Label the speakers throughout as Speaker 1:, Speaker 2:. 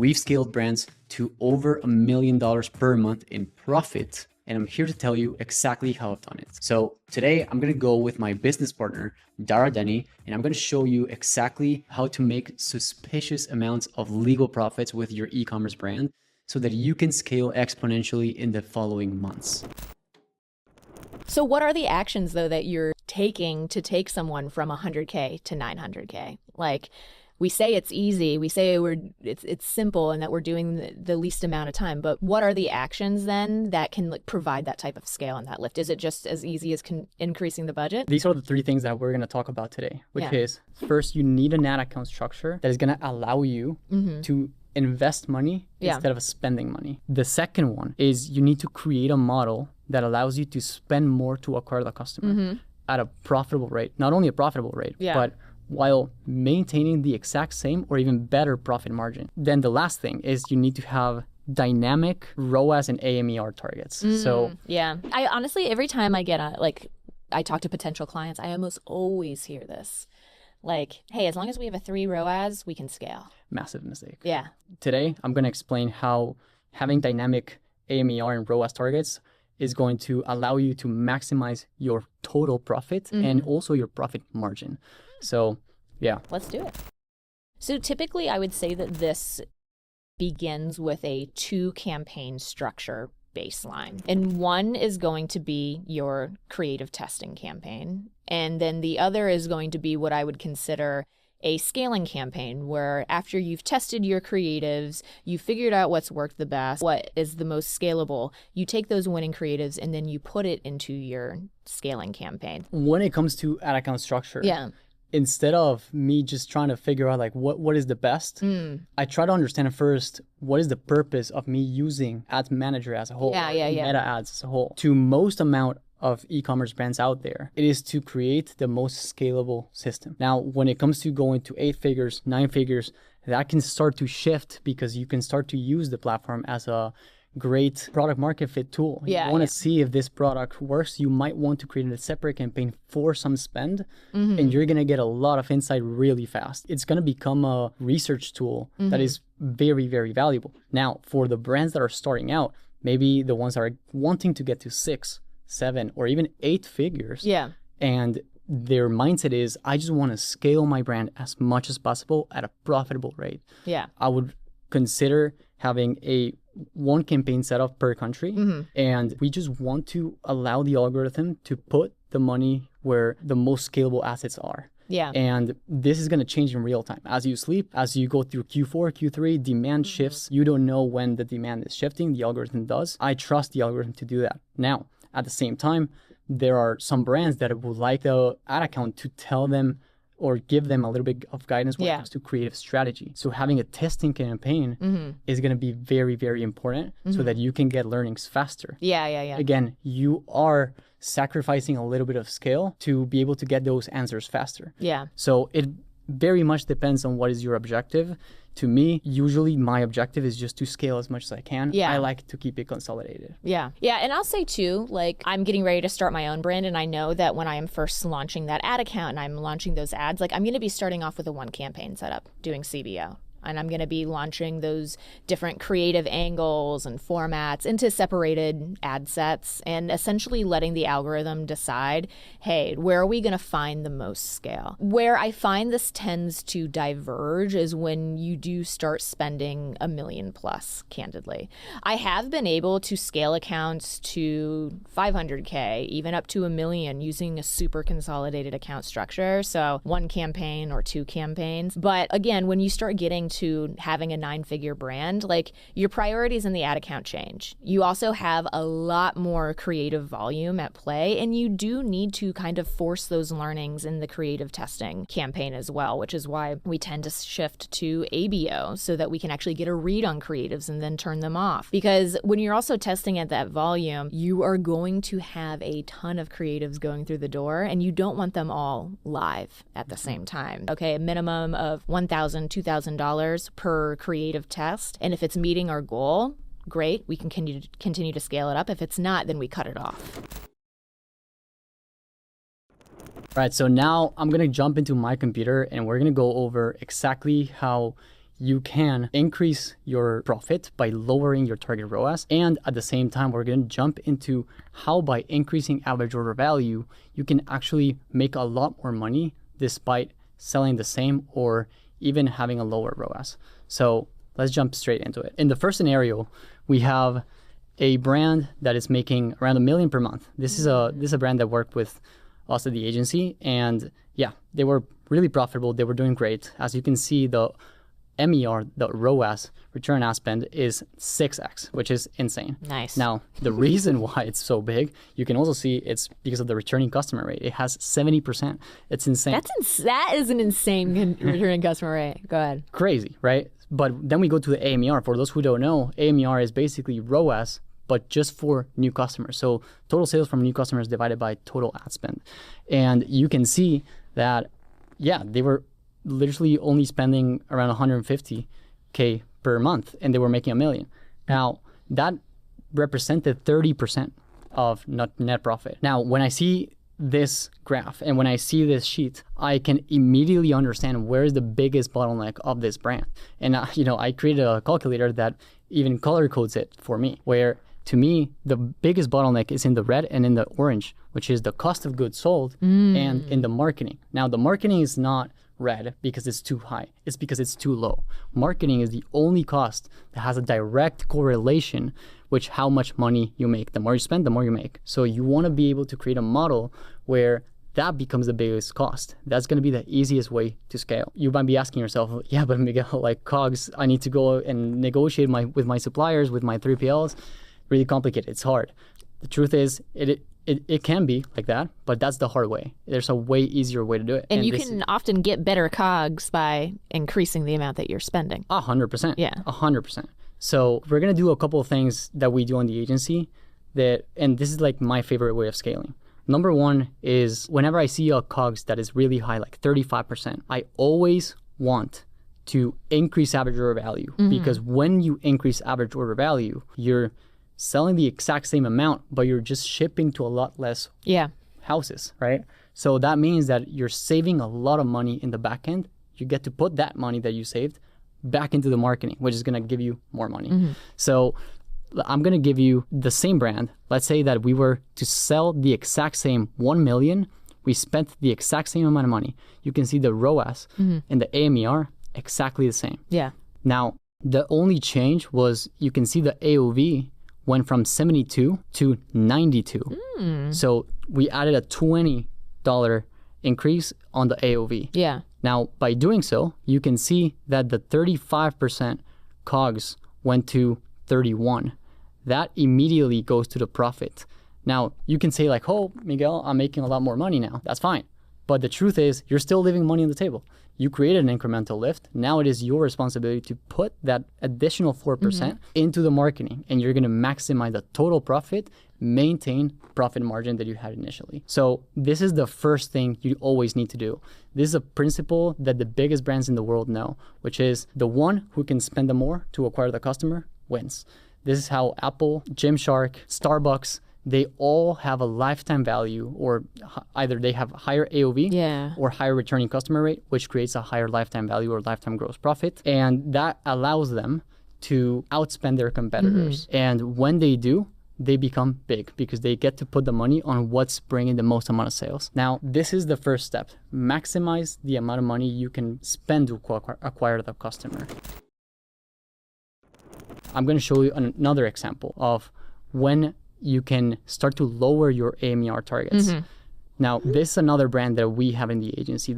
Speaker 1: We've scaled brands to over $1 million per month in profit, and I'm here to tell you exactly how I've done it. So today I'm gonna go with my business partner, Dara Denny, and I'm gonna show you exactly how to make suspicious amounts of legal profits with your e-commerce brand so that you can scale exponentially in the following months.
Speaker 2: So what are the actions though that you're taking to take someone from 100K to 900K? Like, we say it's easy, we say it's simple and that we're doing the least amount of time, but what are the actions then that can provide that type of scale and that lift? Is it just as easy as increasing the budget?
Speaker 3: These are the three things that we're going to talk about today, which is first, you need an ad account structure that is going to allow you to invest money instead of spending money. The second one is you need to create a model that allows you to spend more to acquire the customer at a profitable rate. Not only a profitable rate, but while maintaining the exact same or even better profit margin. Then the last thing is you need to have dynamic ROAS and AMER targets. So
Speaker 2: I honestly, every time I get I talk to potential clients, I almost always hear this. Like, hey, as long as we have a 3 ROAS, we can scale.
Speaker 3: Massive mistake.
Speaker 2: Yeah.
Speaker 3: Today, I'm going to explain how having dynamic AMER and ROAS targets is going to allow you to maximize your total profit and also your profit margin. So, yeah.
Speaker 2: Let's do it. So typically, I would say that this begins with a 2-campaign structure baseline. And one is going to be your creative testing campaign. And then the other is going to be what I would consider a scaling campaign, where after you've tested your creatives, you figured out what's worked the best, what is the most scalable, you take those winning creatives and then you put it into your scaling campaign.
Speaker 3: When it comes to ad account structure, instead of me just trying to figure out like what is the best, I try to understand first what is the purpose of me using Ads Manager as a whole, Meta Ads as a whole. To most amount of e-commerce brands out there, it is to create the most scalable system. Now, when it comes to going to 8 figures, 9 figures, that can start to shift because you can start to use the platform as a great product market fit tool. You want to see if this product works. You might want to create a separate campaign for some spend, and you're going to get a lot of insight really fast. It's going to become a research tool that is very, very valuable. Now, for the brands that are starting out, maybe the ones that are wanting to get to 6, 7, or even 8 figures, and their mindset is, I just want to scale my brand as much as possible at a profitable rate. I would consider having a 1 campaign set up per country, and we just want to allow the algorithm to put the money where the most scalable assets are. And this is going to change in real time. As you sleep, as you go through Q4, Q3, demand shifts. You don't know when the demand is shifting. The algorithm does. I trust the algorithm to do that. Now, at the same time, there are some brands that would like the ad account to tell them or give them a little bit of guidance when it comes to creative strategy. So having a testing campaign is going to be very, very important so that you can get learnings faster. Again, you are sacrificing a little bit of scale to be able to get those answers faster. So it very much depends on what is your objective. To me, usually my objective is just to scale as much as I can. I like to keep it consolidated.
Speaker 2: And I'll say too, like, I'm getting ready to start my own brand, and I know that when I am first launching that ad account and I'm launching those ads, like, I'm going to be starting off with a 1 campaign setup, doing CBO. And I'm going to be launching those different creative angles and formats into separated ad sets and essentially letting the algorithm decide, hey, where are we going to find the most scale? Where I find this tends to diverge is when you do start spending $1 million plus, candidly. I have been able to scale accounts to 500K, even up to $1 million using a super consolidated account structure. So 1 campaign or 2 campaigns. But again, when you start getting to having a 9-figure brand, like, your priorities in the ad account change. You also have a lot more creative volume at play, and you do need to kind of force those learnings in the creative testing campaign as well, which is why we tend to shift to ABO so that we can actually get a read on creatives and then turn them off. Because when you're also testing at that volume, you are going to have a ton of creatives going through the door, and you don't want them all live at the same time. Okay, a minimum of $1,000, $2,000 per creative test. And if it's meeting our goal, great, we can continue to scale it up. If it's not, then we cut it off.
Speaker 3: All right, so now I'm going to jump into my computer and we're going to go over exactly how you can increase your profit by lowering your target ROAS. And at the same time, we're going to jump into how by increasing average order value, you can actually make a lot more money despite selling the same or even having a lower ROAS. So let's jump straight into it. In the first scenario, we have a brand that is making around $1 million per month. This is a brand that worked with us at the agency, and yeah, they were really profitable. They were doing great. As you can see, the MER, the ROAS, return on ad spend, is 6x, which is insane.
Speaker 2: Nice.
Speaker 3: Now, the reason why it's so big, you can also see it's because of the returning customer rate. It has 70%. It's insane.
Speaker 2: That is an insane returning customer rate. Go ahead.
Speaker 3: Crazy, right? But then we go to the AMER. For those who don't know, AMER is basically ROAS, but just for new customers. So total sales from new customers divided by total ad spend. And you can see that, yeah, they were literally only spending around $150K per month, and they were making $1 million. Now, that represented 30% of net profit. Now, when I see this graph and when I see this sheet, I can immediately understand where is the biggest bottleneck of this brand. And I created a calculator that even color codes it for me, where to me, the biggest bottleneck is in the red and in the orange, which is the cost of goods sold and in the marketing. Now, the marketing is not red because it's too high. It's because it's too low. Marketing is the only cost that has a direct correlation with how much money you make. The more you spend, the more you make. So you want to be able to create a model where that becomes the biggest cost. That's going to be the easiest way to scale. You might be asking yourself, yeah, but Miguel, like COGS, I need to go and negotiate with my suppliers, with my 3PLs. Really complicated. It's hard. The truth is, it can be like that, but that's the hard way. There's a way easier way to do it.
Speaker 2: And you can often get better COGS by increasing the amount that you're spending.
Speaker 3: 100%.
Speaker 2: Yeah.
Speaker 3: 100%. So we're going to do a couple of things that we do on the agency and this is like my favorite way of scaling. Number one is whenever I see a COGS that is really high, like 35%, I always want to increase average order value because when you increase average order value, you're selling the exact same amount, but you're just shipping to a lot less houses, right? So that means that you're saving a lot of money in the back end. You get to put that money that you saved back into the marketing, which is going to give you more money. So I'm going to give you the same brand. Let's say that we were to sell the exact same 1 million. We spent the exact same amount of money. You can see the ROAS and the AMER exactly the same.
Speaker 2: Yeah.
Speaker 3: Now, the only change was you can see the AOV went from 72 to 92. So we added a $20 increase on the AOV.
Speaker 2: Yeah.
Speaker 3: Now, by doing so, you can see that the 35% COGS went to 31. That immediately goes to the profit. Now, you can say like, oh, Miguel, I'm making a lot more money now. That's fine. But the truth is, you're still leaving money on the table. You created an incremental lift. Now it is your responsibility to put that additional 4% into the marketing, and you're going to maximize the total profit, maintain profit margin that you had initially. So this is the first thing you always need to do. This is a principle that the biggest brands in the world know, which is the one who can spend the more to acquire the customer wins. This is how Apple, Gymshark, Starbucks, they all have a lifetime value, or either they have higher AOV or higher returning customer rate, which creates a higher lifetime value or lifetime gross profit. And that allows them to outspend their competitors. And when they do, they become big because they get to put the money on what's bringing the most amount of sales. Now, this is the first step. Maximize the amount of money you can spend to acquire the customer. I'm going to show you another example of when you can start to lower your AMER targets. Now, this is another brand that we have in the agency.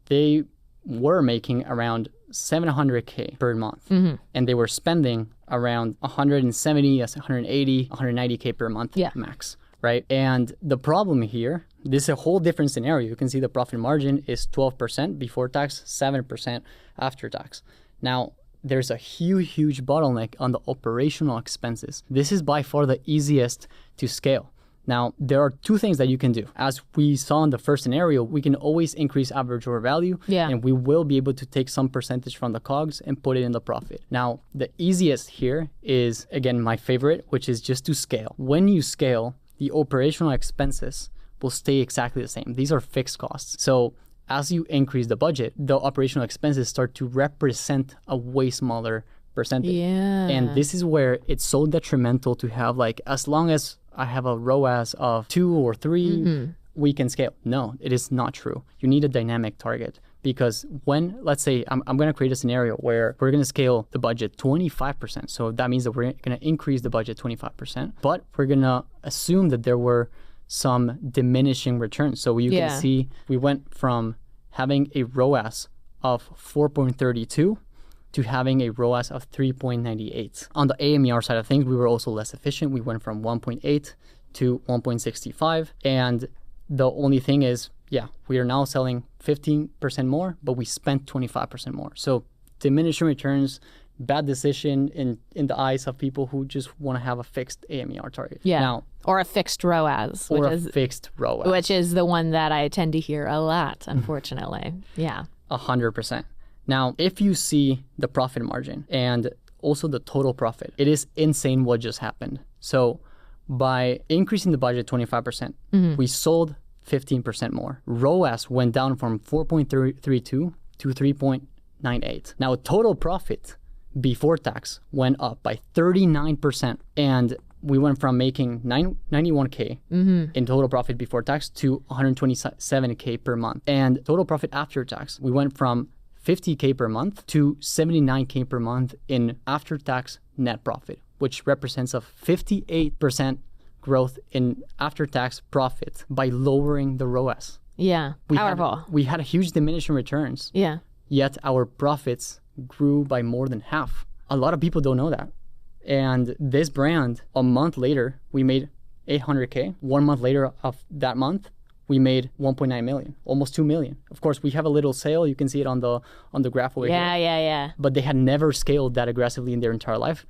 Speaker 3: They were making around $700K per month, and they were spending around 170, 180, 190K per month max, right? And the problem here, this is a whole different scenario. You can see the profit margin is 12% before tax, 7% after tax. Now, there's a huge bottleneck on the operational expenses. This is by far the easiest to scale. Now, there are two things that you can do. As we saw in the first scenario, we can always increase average order value, and we will be able to take some percentage from the COGS and put it in the profit. Now, the easiest here is, again, my favorite, which is just to scale. When you scale, the operational expenses will stay exactly the same. These are fixed costs. So as you increase the budget, the operational expenses start to represent a way smaller percentage.
Speaker 2: Yeah.
Speaker 3: And this is where it's so detrimental to have like, as long as I have a ROAS of 2 or 3, we can scale. No, it is not true. You need a dynamic target, because when, let's say, I'm going to create a scenario where we're going to scale the budget 25%. So that means that we're going to increase the budget 25%, but we're going to assume that there were some diminishing returns. So you can see we went from having a ROAS of 4.32 to having a ROAS of 3.98. On the AMER side of things, we were also less efficient. We went from 1.8 to 1.65. And the only thing is, we are now selling 15% more, but we spent 25% more. So diminishing returns, bad decision in the eyes of people who just want to have a fixed AMER target.
Speaker 2: Yeah. Now, or a fixed ROAS.
Speaker 3: Fixed ROAS.
Speaker 2: Which is the one that I tend to hear a lot, unfortunately. Yeah.
Speaker 3: 100%. Now, if you see the profit margin and also the total profit, it is insane what just happened. So by increasing the budget 25%, we sold 15% more. ROAS went down from 4.32 to 3.98. Now, total profit before tax went up by 39%. And we went from making 91K in total profit before tax to 127K per month. And total profit after tax, we went from 50K per month to 79K per month in after-tax net profit, which represents a 58% growth in after-tax profit by lowering the ROAS.
Speaker 2: Yeah, powerful.
Speaker 3: We had a huge diminishing returns.
Speaker 2: Yeah.
Speaker 3: Yet our profits grew by more than half. A lot of people don't know that. And this brand, a month later, we made 800K. 1 month later of that month, we made 1.9 million, almost 2 million. Of course, we have a little sale. You can see it on the graph over here.
Speaker 2: Yeah.
Speaker 3: But they had never scaled that aggressively in their entire life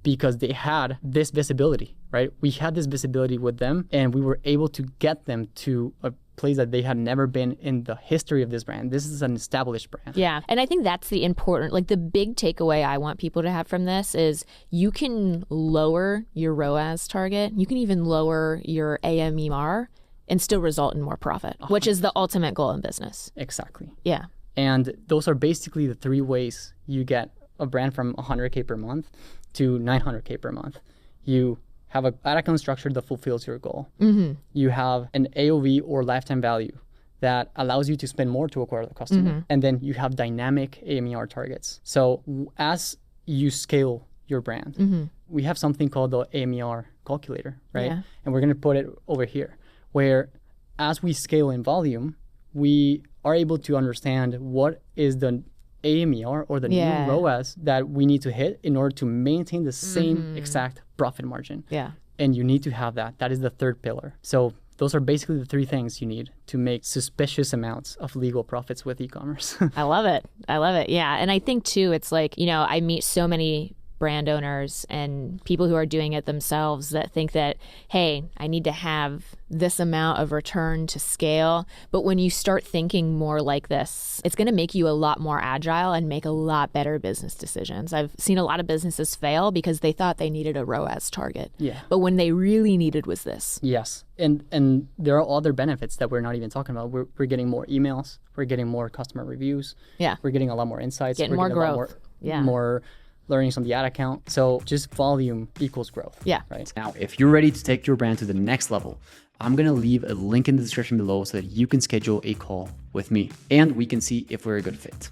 Speaker 3: because they had this visibility, right? We had this visibility with them, and we were able to get them to a place that they had never been in the history of this brand. This is an established brand.
Speaker 2: Yeah. And I think that's the important, like the big takeaway I want people to have from this is you can lower your ROAS target. You can even lower your AMER and still result in more profit, which is the ultimate goal in business.
Speaker 3: Exactly.
Speaker 2: Yeah.
Speaker 3: And those are basically the 3 ways you get a brand from 100K per month to 900K per month. You have an ad account structure that fulfills your goal. You have an AOV or lifetime value that allows you to spend more to acquire the customer. And then you have dynamic AMER targets. So as you scale your brand, we have something called the AMER calculator, right?
Speaker 2: Yeah.
Speaker 3: And we're going to put it over here, where as we scale in volume, we are able to understand what is the AMER or the new ROAS that we need to hit in order to maintain the same exact profit margin.
Speaker 2: Yeah.
Speaker 3: And you need to have that. That is the third pillar. So those are basically the 3 things you need to make suspicious amounts of legal profits with e-commerce.
Speaker 2: I love it. Yeah. And I think too, it's like, I meet so many brand owners and people who are doing it themselves that think that, hey, I need to have this amount of return to scale. But when you start thinking more like this, it's going to make you a lot more agile and make a lot better business decisions. I've seen a lot of businesses fail because they thought they needed a ROAS target.
Speaker 3: Yeah.
Speaker 2: But when they really needed was this.
Speaker 3: Yes. And there are other benefits that we're not even talking about. We're getting more emails. We're getting more customer reviews.
Speaker 2: Yeah.
Speaker 3: We're getting a lot more insights.
Speaker 2: Getting more growth.
Speaker 3: More learnings on the ad account. So just volume equals growth.
Speaker 2: Yeah.
Speaker 3: Right.
Speaker 1: Now, if you're ready to take your brand to the next level, I'm going to leave a link in the description below so that you can schedule a call with me and we can see if we're a good fit.